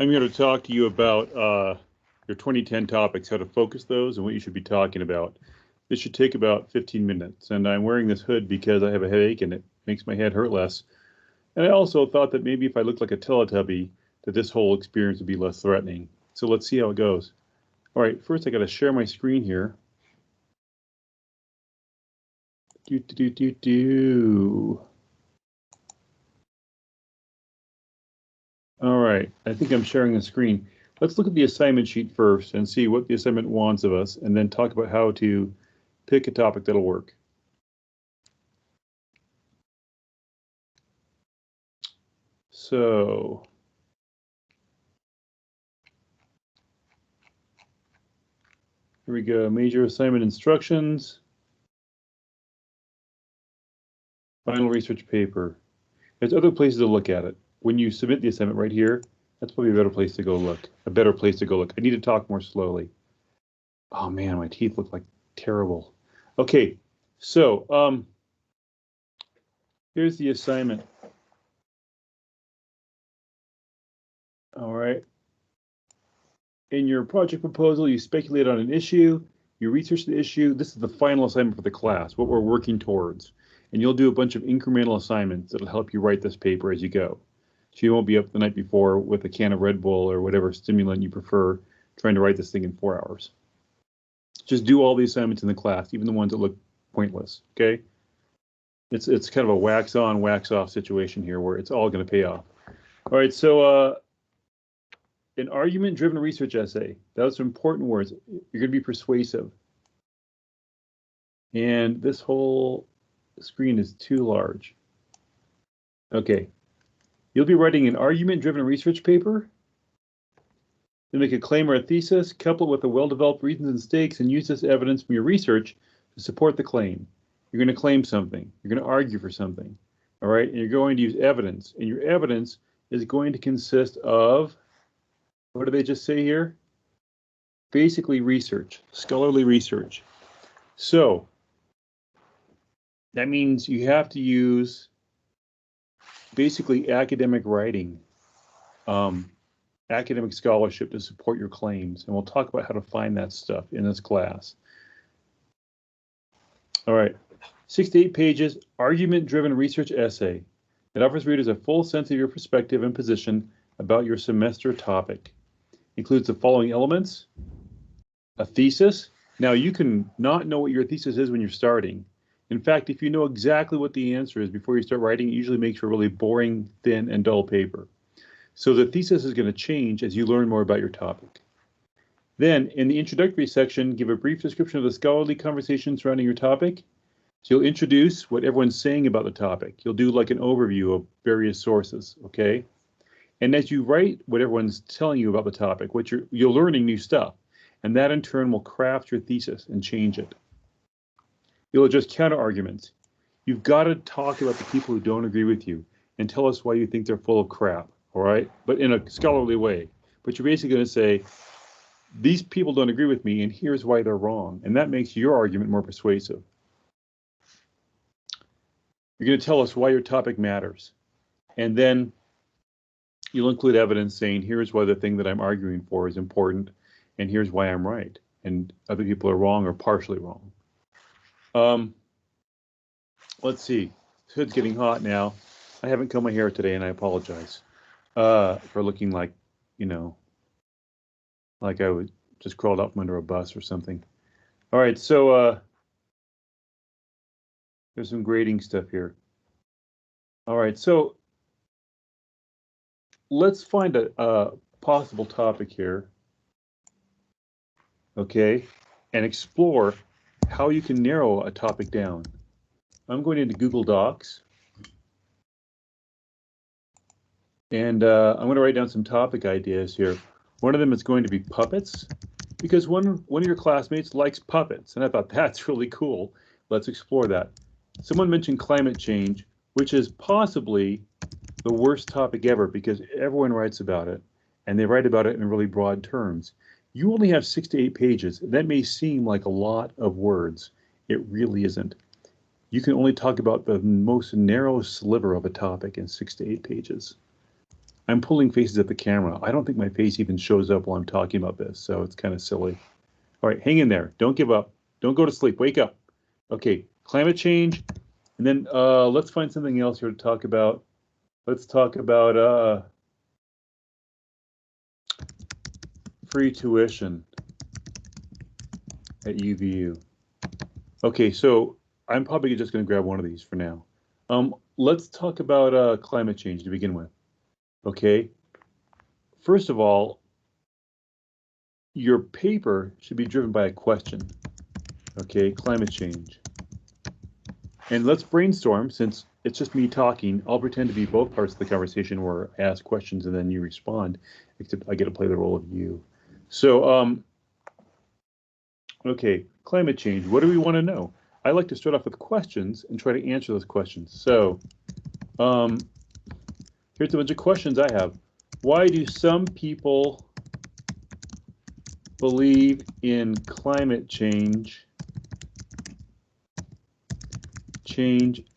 I'm here to talk to you about your 2010 topics, how to focus those, and what you should be talking about. This should take about 15 minutes, and I'm wearing this hood because I have a headache and it makes my head hurt less. And I also thought that maybe if I looked like a Teletubby, that this whole experience would be less threatening. So let's see how it goes. All right, first I got to share my screen here. All right, I think I'm sharing the screen. Let's look at the assignment sheet first and see what the assignment wants of us, and then talk about how to pick a topic that'll work. So, here we go, major assignment instructions. Final research paper. There's other places to look at it. When you submit the assignment right here, that's probably a better place to go look. A better place to go look. I need to talk more slowly. Oh man, my teeth look like terrible. Okay, so here's the assignment. All right. In your project proposal, you speculate on an issue, you research the issue. This is the final assignment for the class, what we're working towards. And you'll do a bunch of incremental assignments that'll help you write this paper as you go. So you won't be up the night before with a can of Red Bull or whatever stimulant you prefer, trying to write this thing in 4 hours. Just do all the assignments in the class, even the ones that look pointless, okay? It's kind of a wax on, wax off situation here where it's all going to pay off. All right, so an argument-driven research essay. Those are important words. You're going to be persuasive. And this whole screen is too large. Okay. You'll be writing an argument-driven research paper. You make a claim or a thesis, couple it with a well-developed reasons and stakes, and use this evidence from your research to support the claim. You're going to claim something. You're going to argue for something. All right. And you're going to use evidence. And your evidence is going to consist of, what do they just say here? Basically research, scholarly research. So that means you have to use basically academic writing, academic scholarship to support your claims. And we'll talk about how to find that stuff in this class. All right, 6 to 8 pages, argument-driven research essay. It offers readers a full sense of your perspective and position about your semester topic. Includes the following elements: a thesis. Now you can not know what your thesis is when you're starting. In fact, if you know exactly what the answer is before you start writing, it usually makes for a really boring, thin, and dull paper. So the thesis is going to change as you learn more about your topic. Then in the introductory section, give a brief description of the scholarly conversation surrounding your topic. So you'll introduce what everyone's saying about the topic. You'll do like an overview of various sources, okay? And as you write what everyone's telling you about the topic, you're learning new stuff, and that in turn will craft your thesis and change it. You'll adjust counter arguments. You've got to talk about the people who don't agree with you and tell us why you think they're full of crap, all right? But in a scholarly way. But you're basically going to say, these people don't agree with me, and here's why they're wrong. And that makes your argument more persuasive. You're going to tell us why your topic matters. And then you'll include evidence saying, here's why the thing that I'm arguing for is important, and here's why I'm right, and other people are wrong or partially wrong. Let's see. This hood's getting hot now. I haven't combed my hair today, and I apologize for looking like, you know, like I was just crawled up from under a bus or something. All right, so there's some grading stuff here. All right, so let's find a possible topic here, okay, and explore how you can narrow a topic down. I'm going into Google Docs, and I'm going to write down some topic ideas here. One of them is going to be puppets, because one of your classmates likes puppets, and I thought that's really cool. Let's explore that. Someone mentioned climate change, which is possibly the worst topic ever because everyone writes about it, and they write about it in really broad terms. You only have 6 to 8 pages. That may seem like a lot of words. It really isn't. You can only talk about the most narrow sliver of a topic in 6 to 8 pages. I'm pulling faces at the camera. I don't think my face even shows up while I'm talking about this, so it's kind of silly. All right, hang in there. Don't give up. Don't go to sleep. Wake up. Okay, climate change. And then let's find something else here to talk about. Let's talk about free tuition at UVU. Okay, so I'm probably just going to grab one of these for now. Let's talk about climate change to begin with. Okay, first of all, your paper should be driven by a question. Okay, climate change. And let's brainstorm, since it's just me talking. I'll pretend to be both parts of the conversation where I ask questions and then you respond, except I get to play the role of you. So, okay, climate change. What do we want to know? I like to start off with questions and try to answer those questions. So, here's a bunch of questions I have. Why do some people believe in climate change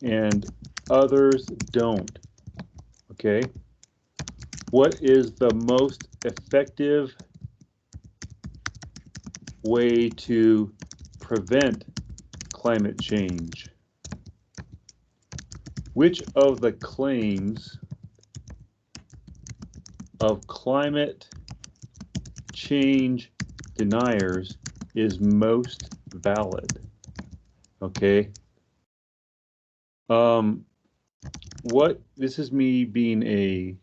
and others don't? Okay. What is the most effective way to prevent climate change? Which of the claims of climate change deniers is most valid? Okay. This is me being a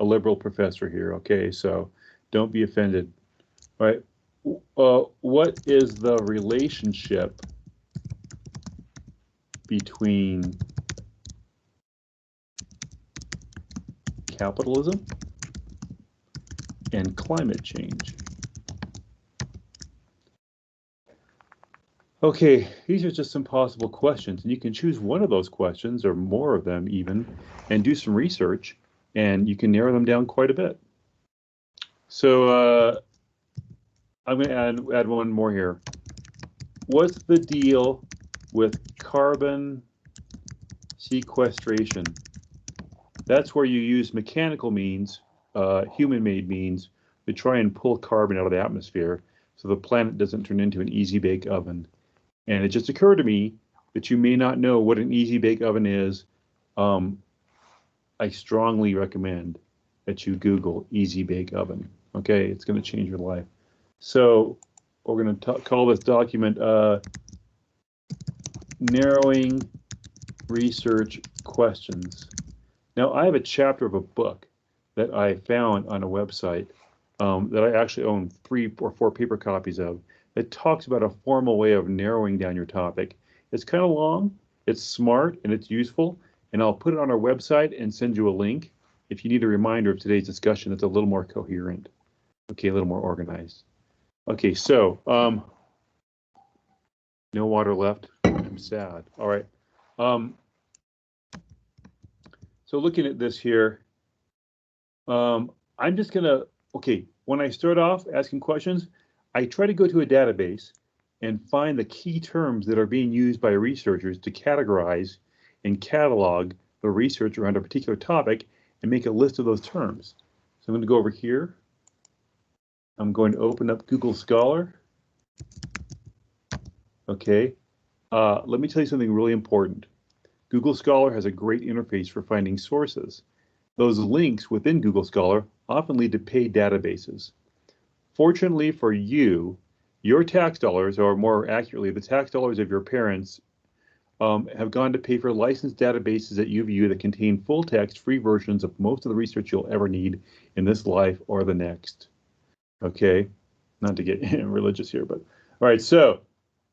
liberal professor here. Okay, so don't be offended. All right. What is the relationship between capitalism and climate change? Okay, these are just some possible questions, and you can choose one of those questions or more of them even, and do some research, and you can narrow them down quite a bit. So I'm going to add one more here. What's the deal with carbon sequestration? That's where you use mechanical means, human-made means, to try and pull carbon out of the atmosphere so the planet doesn't turn into an easy bake oven. And it just occurred to me that you may not know what an easy bake oven is. I strongly recommend that you Google easy bake oven. Okay, it's going to change your life. So we're going to call this document narrowing research questions. Now, I have a chapter of a book that I found on a website that I actually own 3 or 4 paper copies of. It talks about a formal way of narrowing down your topic. It's kind of long, it's smart, and it's useful, and I'll put it on our website and send you a link if you need a reminder of today's discussion that's a little more coherent, okay, a little more organized. Okay, so no water left. I'm sad. All right. So looking at this here, I'm just gonna, okay, when I start off asking questions, I try to go to a database and find the key terms that are being used by researchers to categorize and catalog the research around a particular topic and make a list of those terms. So I'm going to go over here. I'm going to open up Google Scholar. Okay, let me tell you something really important. Google Scholar has a great interface for finding sources. Those links within Google Scholar often lead to paid databases. Fortunately for you, your tax dollars, or more accurately, the tax dollars of your parents, have gone to pay for licensed databases at UVU that contain full text, free versions of most of the research you'll ever need in this life or the next. Okay, not to get religious here, but all right. So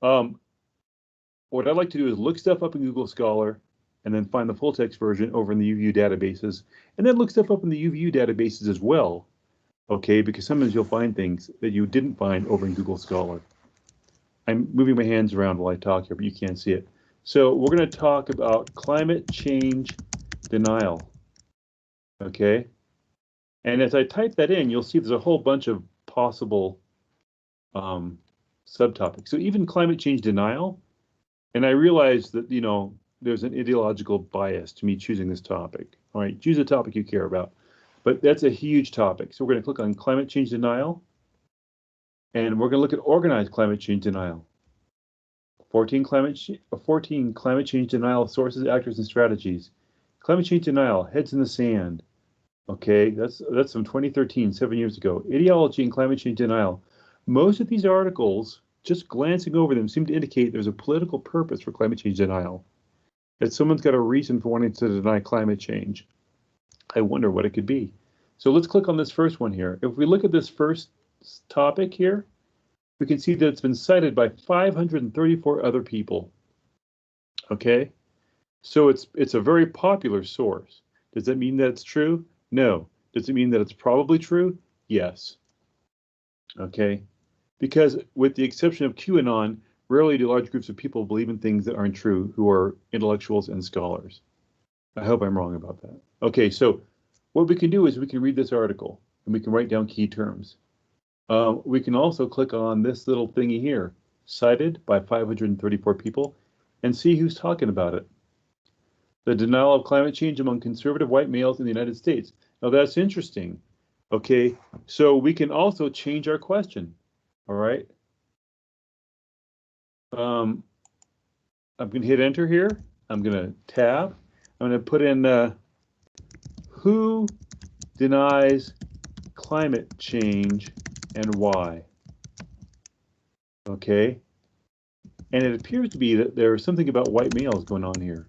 what I'd like to do is look stuff up in Google Scholar and then find the full text version over in the UVU databases, and then look stuff up in the UVU databases as well. Okay, because sometimes you'll find things that you didn't find over in Google Scholar. I'm moving my hands around while I talk here, but you can't see it. So we're going to talk about climate change denial. Okay, and as I type that in, you'll see there's a whole bunch of possible subtopics. So even climate change denial, and I realize that, you know, there's an ideological bias to me choosing this topic. All right, choose a topic you care about. But that's a huge topic. So we're going to click on climate change denial, and we're going to look at organized climate change denial. 14 climate change denial sources, actors, and strategies. Climate change denial, heads in the sand. Okay, that's from 2013, 7 years ago. Ideology and climate change denial. Most of these articles, just glancing over them, seem to indicate there's a political purpose for climate change denial. That someone's got a reason for wanting to deny climate change. I wonder what it could be. So let's click on this first one here. If we look at this first topic here, we can see that it's been cited by 534 other people. Okay, so it's a very popular source. Does that mean that it's true? No. Does it mean that it's probably true? Yes. Okay, because with the exception of QAnon, rarely do large groups of people believe in things that aren't true who are intellectuals and scholars. I hope I'm wrong about that. Okay, so what we can do is we can read this article and we can write down key terms. We can also click on this little thingy here, cited by 534 people, and see who's talking about it. The denial of climate change among conservative white males in the United States. Now that's interesting. Okay, so we can also change our question. All right. I'm going to hit enter here. I'm going to tab. I'm going to put in who denies climate change and why. Okay. And it appears to be that there's something about white males going on here.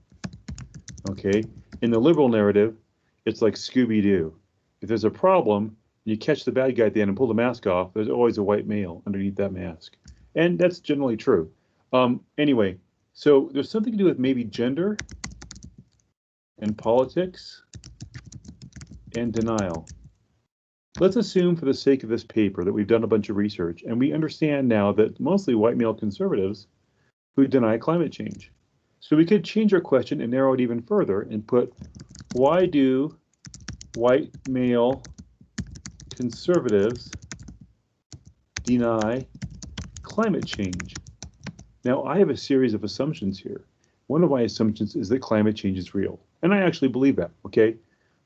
Okay. In the liberal narrative, it's like Scooby-Doo. If there's a problem, you catch the bad guy at the end and pull the mask off, there's always a white male underneath that mask. And that's generally true. Anyway, so there's something to do with maybe gender and politics and denial. Let's assume for the sake of this paper that we've done a bunch of research and we understand now that mostly white male conservatives who deny climate change. So we could change our question and narrow it even further and put, why do white male conservatives deny climate change? Now, I have a series of assumptions here. One of my assumptions is that climate change is real. And I actually believe that, okay?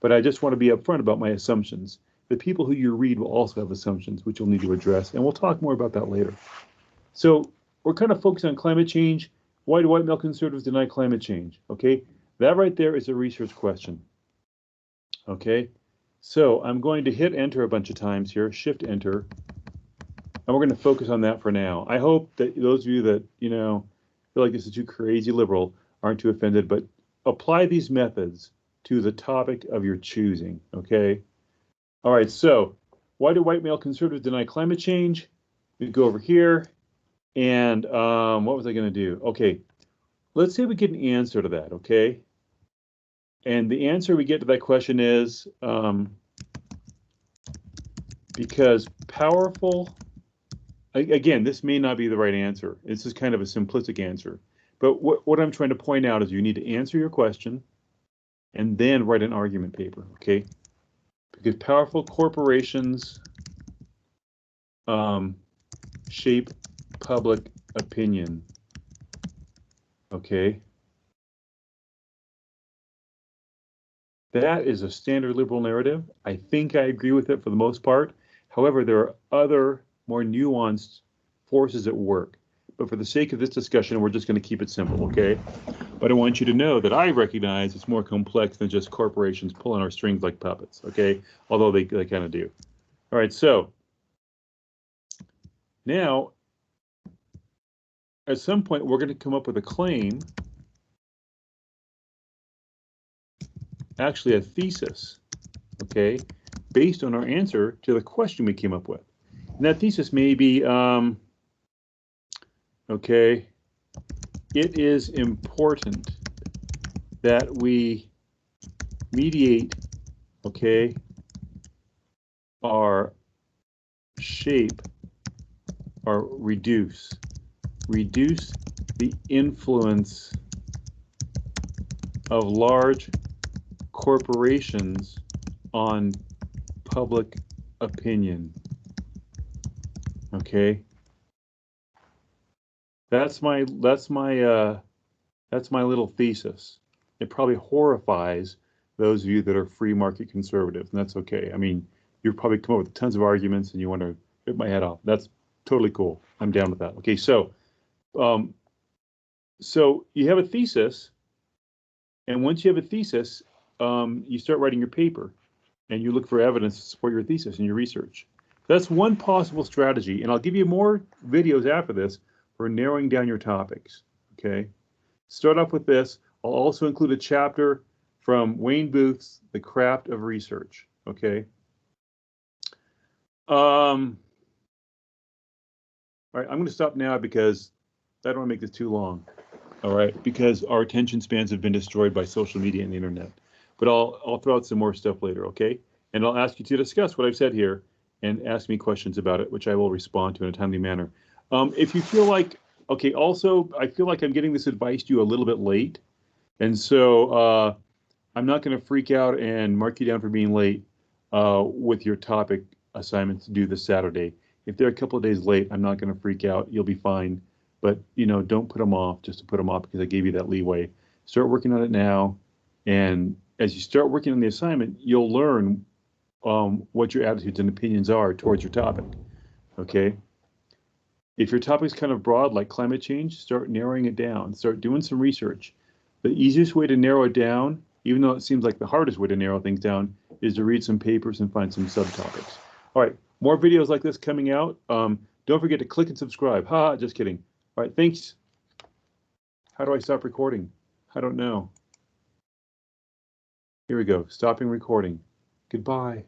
But I just want to be upfront about my assumptions. The people who you read will also have assumptions, which you'll need to address, and we'll talk more about that later. So we're kind of focused on climate change. Why do white male conservatives deny climate change? Okay, that right there is a research question. Okay, so I'm going to hit enter a bunch of times here, shift enter, and we're going to focus on that for now. I hope that those of you that, feel like this is too crazy liberal aren't too offended, but apply these methods to the topic of your choosing, okay? All right, so why do white male conservatives deny climate change? We go over here, and what was I going to do? Okay, let's say we get an answer to that, okay? And the answer we get to that question is because powerful, again, this may not be the right answer. This is kind of a simplistic answer. But what I'm trying to point out is you need to answer your question and then write an argument paper, okay? Because powerful corporations shape public opinion, okay? That is a standard liberal narrative. I think I agree with it for the most part. However, there are other more nuanced forces at work. But for the sake of this discussion, we're just going to keep it simple, okay? But I want you to know that I recognize it's more complex than just corporations pulling our strings like puppets, okay? Although they kind of do. All right, so now, at some point, we're going to come up with a claim, actually a thesis, okay, based on our answer to the question we came up with. And that thesis may be, okay, it is important that we mediate, okay, or shape or reduce the influence of large corporations on public opinion. Okay, that's my little thesis. It probably horrifies those of you that are free market conservatives, and that's okay. I mean, you've probably come up with tons of arguments and you want to rip my head off. That's totally cool. I'm down with that. Okay, so you have a thesis, and once you have a thesis, you start writing your paper, and you look for evidence to support your thesis and your research. That's one possible strategy, and I'll give you more videos after this for narrowing down your topics. Okay, start off with this. I'll also include a chapter from Wayne Booth's The Craft of Research. Okay. All right, I'm going to stop now because I don't want to make this too long. All right, because our attention spans have been destroyed by social media and the internet. But I'll throw out some more stuff later, okay? And I'll ask you to discuss what I've said here and ask me questions about it, which I will respond to in a timely manner. If you feel like, okay, also, I feel like I'm getting this advice to you a little bit late. And so I'm not going to freak out and mark you down for being late with your topic assignments due this Saturday. If they're a couple of days late, I'm not going to freak out. You'll be fine. But, you know, don't put them off just to put them off because I gave you that leeway. Start working on it now. And as you start working on the assignment, you'll learn what your attitudes and opinions are towards your topic. Okay? If your topic's kind of broad, like climate change, start narrowing it down. Start doing some research. The easiest way to narrow it down, even though it seems like the hardest way to narrow things down, is to read some papers and find some subtopics. All right, more videos like this coming out. Don't forget to click and subscribe. Ha, just kidding. All right, thanks. How do I stop recording? I don't know. Here we go, stopping recording. Goodbye.